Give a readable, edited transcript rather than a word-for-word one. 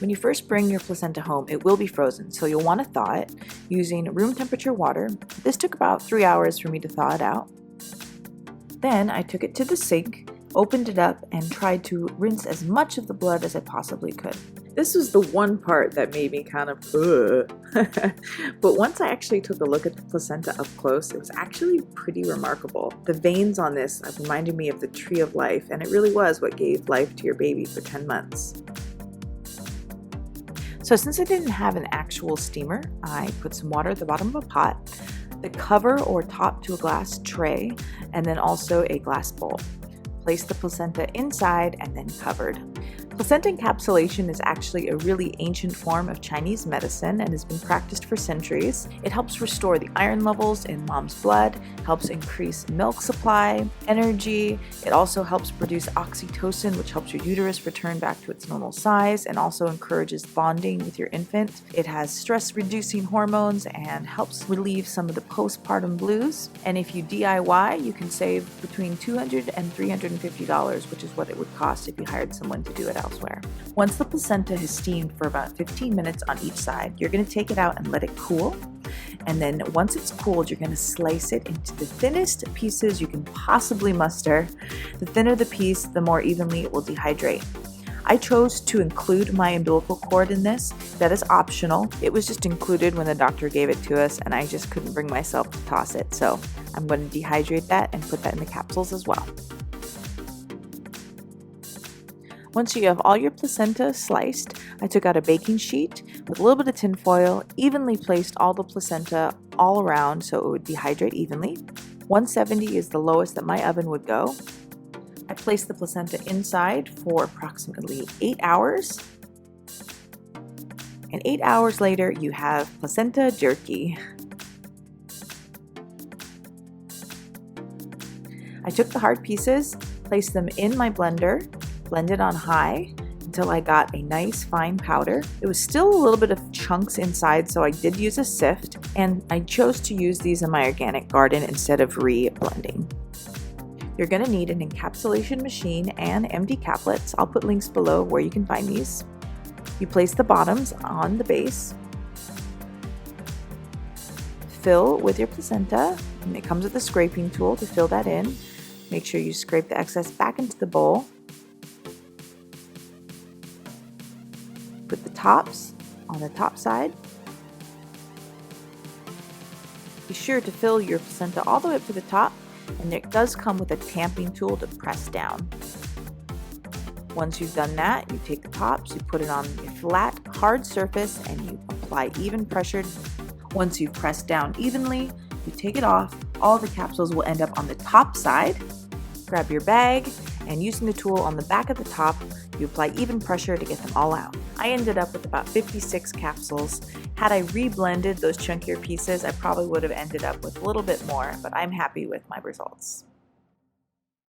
When you first bring your placenta home, it will be frozen, so you'll want to thaw it using room temperature water. This took about 3 hours for me to thaw it out. Then I took it to the sink, opened it up, and tried to rinse as much of the blood as I possibly could. This was the one part that made me kind of but once I actually took a look at the placenta up close, it was actually pretty remarkable. The veins on this reminded me of the tree of life, and it really was what gave life to your baby for 10 months. So since I didn't have an actual steamer, I put some water at the bottom of a pot, the cover or top to a glass tray, and then also a glass bowl. Place the placenta inside and then covered. Placenta encapsulation is actually a really ancient form of Chinese medicine and has been practiced for centuries. It helps restore the iron levels in mom's blood, helps increase milk supply, energy. It also helps produce oxytocin, which helps your uterus return back to its normal size and also encourages bonding with your infant. It has stress-reducing hormones and helps relieve some of the postpartum blues. And if you DIY, you can save between $200 and $350, which is what it would cost if you hired someone to do it elsewhere. Once the placenta has steamed for about 15 minutes on each side, you're going to take it out and let it cool. And then once it's cooled, you're going to slice it into the thinnest pieces you can possibly muster. The thinner the piece, the more evenly it will dehydrate. I chose to include my umbilical cord in this. That is optional. It was just included when the doctor gave it to us, and I just couldn't bring myself to toss it. So I'm going to dehydrate that and put that in the capsules as well. Once you have all your placenta sliced, I took out a baking sheet with a little bit of tin foil, evenly placed all the placenta all around so it would dehydrate evenly. 170 is the lowest that my oven would go. I placed the placenta inside for approximately 8 hours. And 8 hours later, you have placenta jerky. I took the hard pieces, placed them in my blender, blended on high until I got a nice fine powder. It was still a little bit of chunks inside, so I did use a sift, and I chose to use these in my organic garden instead of re-blending. You're going to need an encapsulation machine and empty caplets. I'll put links below where you can find these. You place the bottoms on the base. Fill with your placenta, and it comes with a scraping tool to fill that in. Make sure you scrape the excess back into the bowl. Put the tops on the top side. Be sure to fill your placenta all the way up to the top, and it does come with a tamping tool to press down. Once you've done that, you take the tops, you put it on a flat, hard surface, and you apply even pressure. Once you've pressed down evenly, you take it off. All the capsules will end up on the top side. Grab your bag, and using the tool on the back of the top, you apply even pressure to get them all out. I ended up with about 56 capsules. Had I re-blended those chunkier pieces, I probably would have ended up with a little bit more, but I'm happy with my results.